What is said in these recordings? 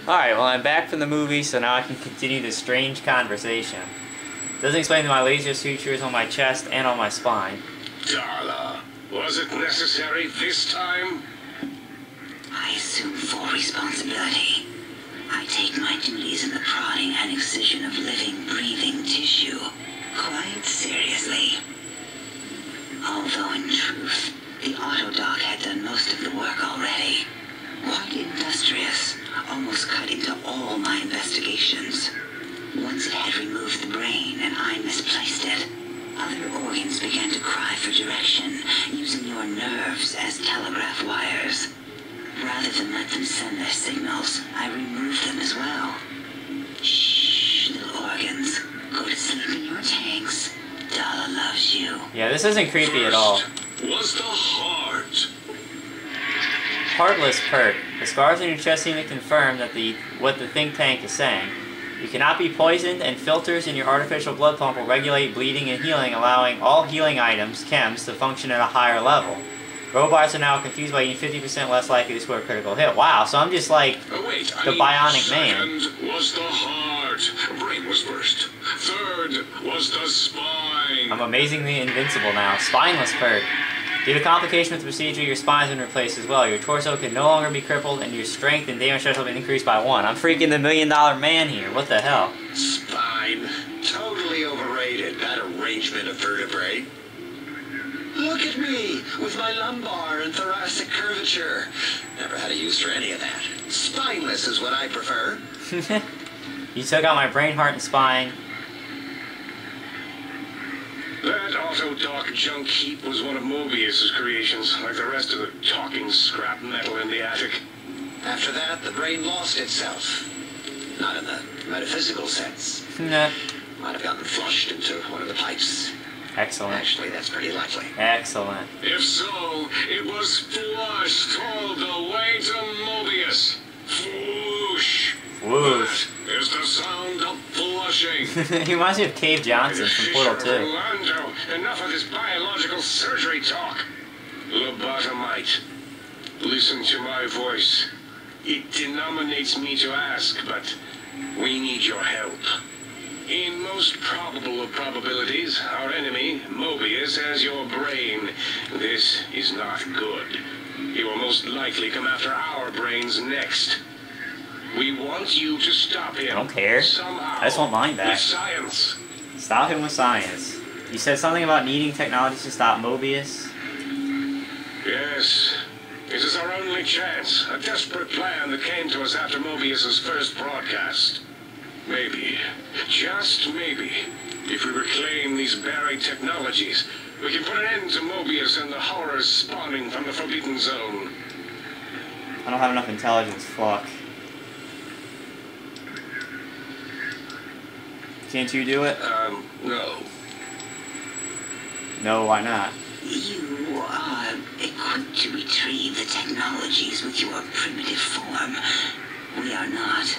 Alright, well I'm back from the movie, so now I can continue this strange conversation. Doesn't explain that my laser sutures on my chest and on my spine. Darla, was it necessary this time? I assume full responsibility. I take my duties in the prodding and excision of living, breathing tissue quite seriously. Although in truth, the autodoc had done most of the work already. Quite industrious, almost cut into all my investigations. Once it had removed the brain and I misplaced it, other organs began to cry for direction, using your nerves as telegraph wires. Rather than let them send their signals, I removed them as well. Shh, little organs. Go to sleep in your tanks. Dala loves you. Yeah, this isn't creepy at all. Was the heart. Heartless perk. The scars on your chest seem to confirm that what the think tank is saying. You cannot be poisoned, and filters in your artificial blood pump will regulate bleeding and healing, allowing all healing items, chems, to function at a higher level. Robots are now confused by being 50% less likely to score a critical hit. Wow, so I'm just like the bionic man. Second was the heart. Brain was first. Third was the spine. I'm amazingly invincible now. Spineless perk. Due to complication with the procedure, your spine's been replaced as well. Your torso can no longer be crippled, and your strength and damage threshold have been increased by 1. I'm freaking the $1 million man here. What the hell? Spine. Totally overrated, that arrangement of vertebrae. Look at me, with my lumbar and thoracic curvature. Never had a use for any of that. Spineless is what I prefer. You took out my brain, heart, and spine. That autodoc junk heap was one of Mobius's creations, like the rest of the talking scrap metal in the attic. After that, the brain lost itself. Not in the metaphysical sense. Nah. Might have gotten flushed into one of the pipes. Excellent. Actually, that's pretty likely. Excellent. If so, it was flushed all the way to Mobius. Whoosh. Whoosh. That is the sound of flushing. He reminds me of Cave Johnson from Portal 2. Rolando, enough of this biological surgery talk. Lobotomite, listen to my voice. It denominates me to ask, but we need your help. In most probable of probabilities, our enemy, Mobius, has your brain. This is not good. He will most likely come after our brains next. We want you to stop him. I don't care. Somehow, I just want mine back. with science. Stop him with science. You said something about needing technology to stop Mobius? Yes. It is our only chance. A desperate plan that came to us after Mobius's first broadcast. Maybe, just maybe, if we reclaim these buried technologies, we can put an end to Mobius and the horrors spawning from the Forbidden Zone. I don't have enough intelligence, fuck. Can't you do it? No. No, why not? You are equipped to retrieve the technologies with your primitive form. We are not.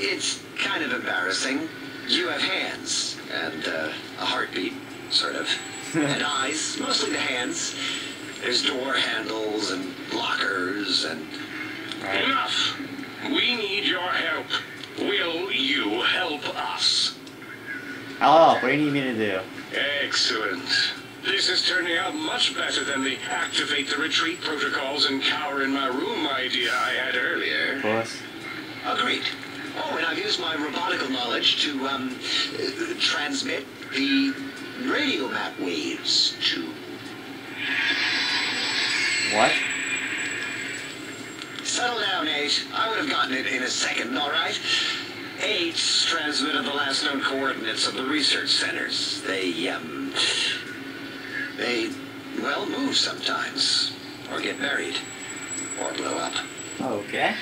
It's kind of embarrassing. You have hands, and a heartbeat, sort of. And eyes, mostly the hands. There's door handles and lockers and... Right. Enough! We need your help. Will you help us? Hello, what do you need me to do? Excellent. This is turning out much better than the activate the retreat protocols and cower in my room idea I had earlier. Of course. Agreed. Oh, and I've used my robotical knowledge to, transmit the radio map waves to... What? Settle down, 8. I would have gotten it in a second, all right? 8 transmitted the last known coordinates of the research centers. They, well, move sometimes. Or get buried. Or blow up. Okay.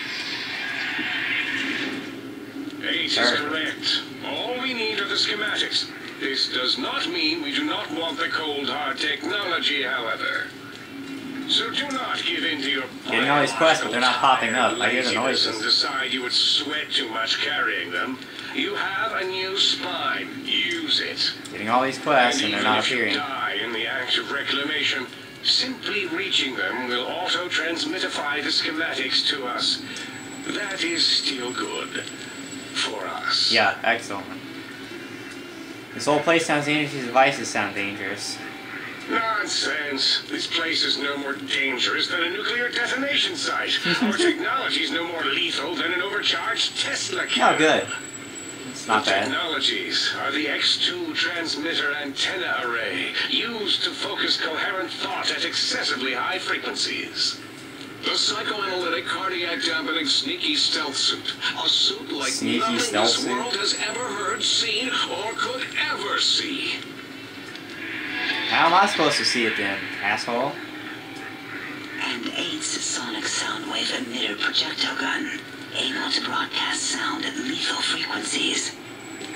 8 is correct. All we need are the schematics. This does not mean we do not want the cold hard technology, however. So do not give in to your Getting all these quests, but they're not popping up. I hear the laziness noises. and decide you would sweat too much carrying them. You have a new spine. Use it. Getting all these quests and they're not appearing. If you die in the act of reclamation, simply reaching them will auto-transmitify the schematics to us. that is still good. For us. Yeah, excellent. This whole place sounds dangerous. These devices sound dangerous. Nonsense. This place is no more dangerous than a nuclear detonation site. Our technology is no more lethal than an overcharged Tesla cannon. Oh, good. It's not The bad. technologies are the X2 transmitter antenna array, used to focus coherent thought at excessively high frequencies. The psychoanalytic, cardiac dampening, sneaky stealth suit. A suit like Sneaky nothing stealth this suit. world has ever heard, seen, or could ever see. How am I supposed to see it then, asshole? And aids sonic sound wave emitter projectile gun, able to broadcast sound at lethal frequencies.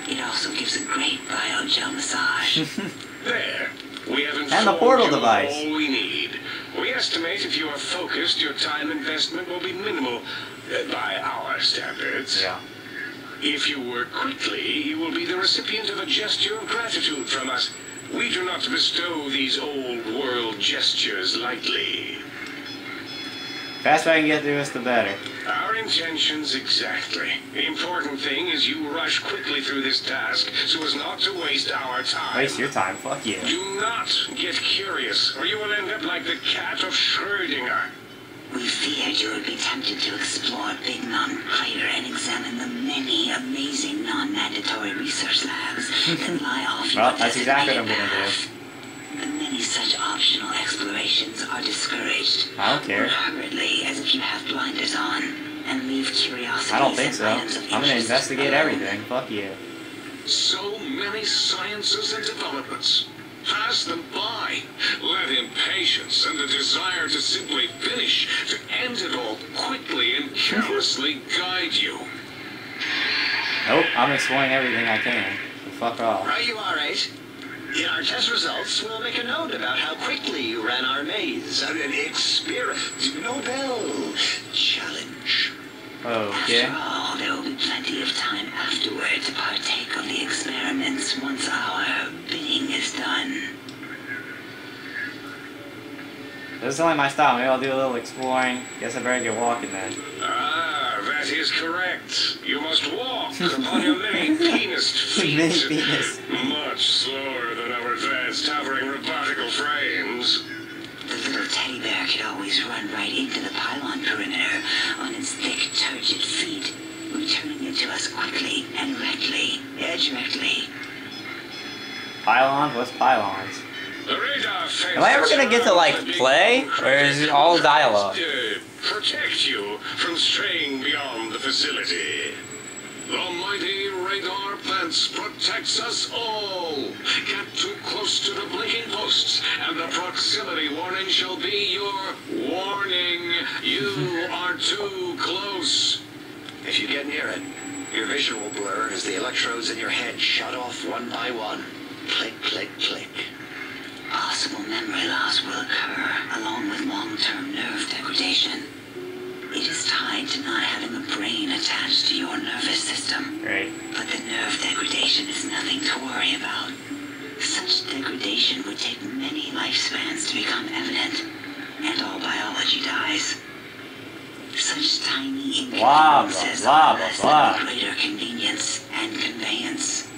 It also gives a great biogel massage. There. We have And the portal informed you of device. all we need. We estimate if you are focused, your time investment will be minimal by our standards. Yeah. If you work quickly, you will be the recipient of a gesture of gratitude from us. We do not bestow these old world gestures lightly. Faster I can get through this, the better. Our intentions exactly. The important thing is you rush quickly through this task so as not to waste our time. Waste your time, fuck you. Do not get curious, or you will end up like the cat of Schrödinger. We feared you would be tempted to explore Big Mountain Crater and examine the many amazing non-mandatory research labs that lie off your Well, that's exactly what I'm designated gonna path. But many such optional explorations are discouraged. I don't care. Hurriedly, as if you have blinders on, and leave curiosity. I don't think so. I'm gonna investigate everything. Fuck you. So many sciences and developments. Pass them by. Let impatience and the desire to simply finish, to end it all quickly and carelessly guide you. Nope, I'm exploring everything I can. So fuck off. Right, you are right. In our test results, we'll make a note about how quickly you ran our maze. An Nobel challenge. Okay. After all, there will be plenty of time afterward to partake of the experiments once our bidding is done. This is only my style. Maybe I'll do a little exploring. Guess I better get walking then. Ah, that is correct. You must walk upon your many penised feet. Many penis. Much slower than our advanced towering robotical frames. The little teddy bear could always run right into the pylon perimeter on its thick, turgid feet, returning it to us quickly and directly. Pylons? What's pylons? The radar Am I ever gonna get to, like, play? Or is it all dialogue? Protect you from straying beyond the facility. The mighty radar fence protects us all. Get too close to the blinking posts, and the proximity warning shall be your warning. You are too close. If you get near it, your vision will blur as the electrodes in your head shut off one by one. Click, click, click. Possible memory loss will occur, along with long-term nerve degradation. It is tied to not having a brain attached to your nervous system. Great. But the nerve degradation is nothing to worry about. Such degradation would take many lifespans to become evident, and all biology dies. Such tiny inconveniences are less than greater convenience and conveyance.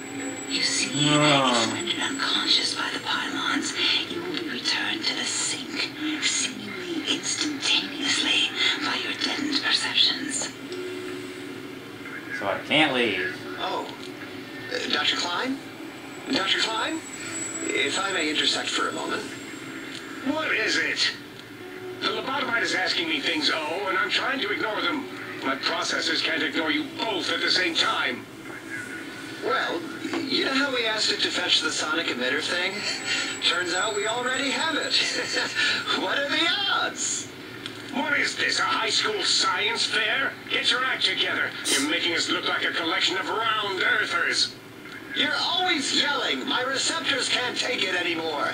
You see, if rendered unconscious by the pylons, you will be returned to the sink, seemingly instantaneously by your deadened perceptions. So I can't leave. Oh, Dr. Klein? Dr. Klein? If I may intersect for a moment. What is it? The lobotomite is asking me things, and I'm trying to ignore them. My processors can't ignore you both at the same time. Well, you know how we asked it to fetch the sonic emitter thing? Turns out we already have it. What are the odds? What is this, a high school science fair? Get your act together. You're making us look like a collection of round earthers. You're always yelling. My receptors can't take it anymore.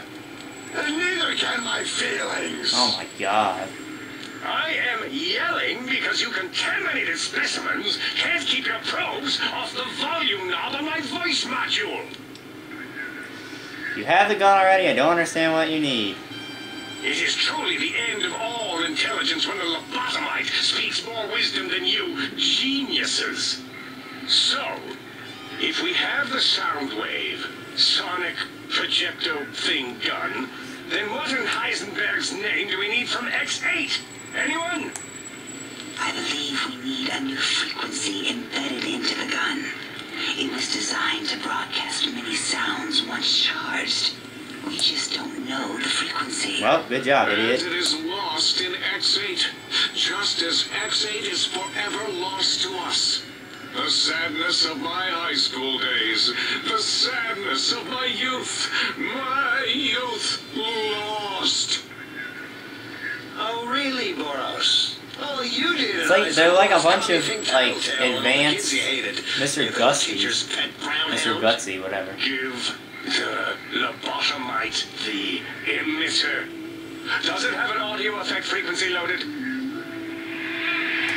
And neither can my feelings. Oh my god. I am yelling because you contaminated specimens can't keep your probes off the volume knob on my voice module. You have the gun already. I don't understand what you need. It is truly the end of all artificial intelligence when a lobotomite speaks more wisdom than you geniuses. So, if we have the sound wave, sonic projecto thing gun, then what in Heisenberg's name do we need from X8? Anyone? I believe we need a new frequency embedded into the gun. It was designed to broadcast many sounds once charged. We just don't know the frequency. Well, good job, idiot. And it is lost in X8, just as X8 is forever lost to us. The sadness of my high school days, the sadness of my youth lost. Oh, really, Boros? Oh, you did. It's like they're like a bunch of like Telltale, advanced the kids you hated. Mr. You're the Gutsy, teacher's pet brown Mr. hound. Gutsy, whatever. Give the lobotomite the emitter. Does it have an audio effect frequency loaded?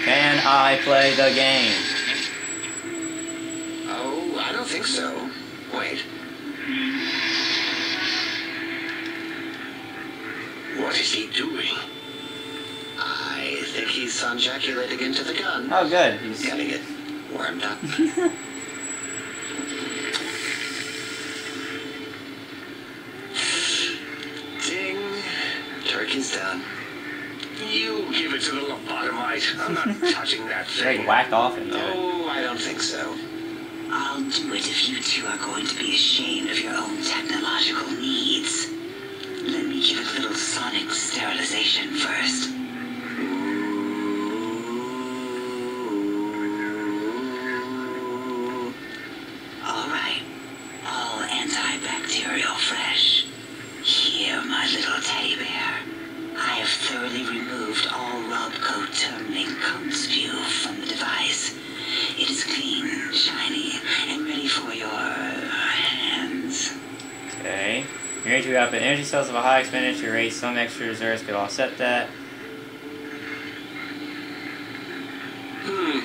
Can I play the game? Oh, I don't think so. Wait. What is he doing? I think he's sonjaculating into the gun. Oh, good. He's Getting it warmed up. Ding. Turkey's done. You give it to the lobotomite. I'm not touching that like thing. whacked off into it. Oh, I don't think so. I'll do it if you two are going to be ashamed of your own technological needs. Let me give it a little sonic sterilization first. Alright, all antibacterial fresh. Here, my little teddy bear. I have thoroughly removed all rub coat terminating coat spew from the device. It is clean, shiny, and ready for your hands. Okay. Energy output. Energy cells of a high expenditure rate. Some extra reserves could offset that.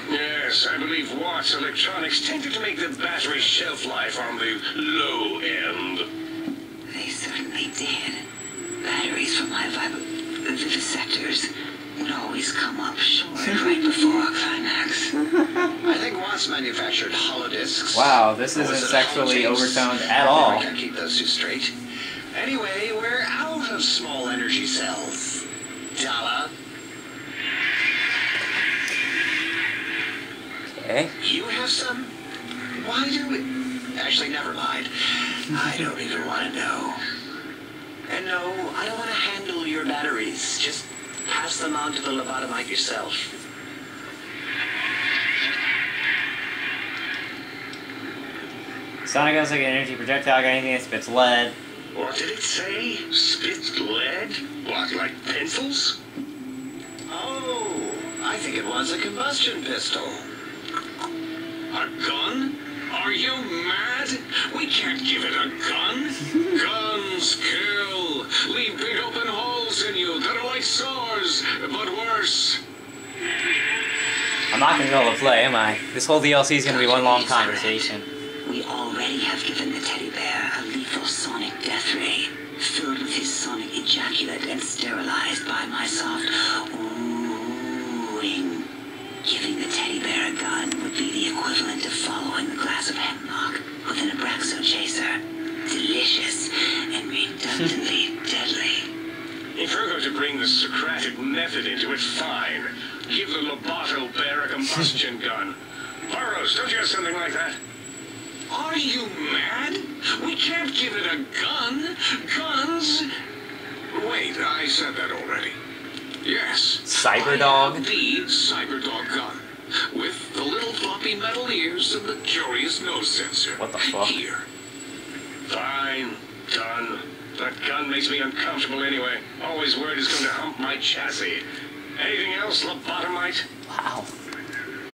Yes, I believe Watt's electronics tended to make the battery shelf life on the low end. They certainly did. Batteries from my vivisectors would always come up short right before a climax. I think Watts manufactured holodiscs. Wow, this Or was isn't it sexually holotapes? overtoned at all. I can't keep those two straight. Anyway, we're out of small energy cells. Dala, Okay. you have some? Why do we... Actually, never mind. I don't even want to know. And no, I don't want to handle your batteries. Just pass them on to the lobotomite yourself. Sonic guns like an energy projectile. Got anything that spits lead. What did it say? Spit lead? What, like pencils? Oh, I think it wants a combustion pistol. A gun? Are you mad? We can't give it a gun. Guns kill. Leave big open holes in you that are like sores, but worse. I'm not gonna be able to play, am I? This whole DLC is gonna be one long conversation. We already have given the teddy bear a lethal sonic death ray, filled with his sonic ejaculate and sterilized by my soft oohing. Giving the teddy bear a gun would be the equivalent of following a glass of hemlock with an Abraxo chaser. Delicious and redundantly deadly. If you're going to bring the Socratic method into it, fine. Give the Loboto bear a combustion gun. Burroughs, don't you have something like that? Are you mad? We can't give it a gun. Guns... Wait, I said that already. Yes. Cyberdog? I have the Cyberdog gun. With the little floppy metal ears and the curious nose sensor. What the fuck? Here. Fine. Done. That gun makes me uncomfortable anyway. Always worried it's going to hump my chassis. Anything else, lobotomite? Wow.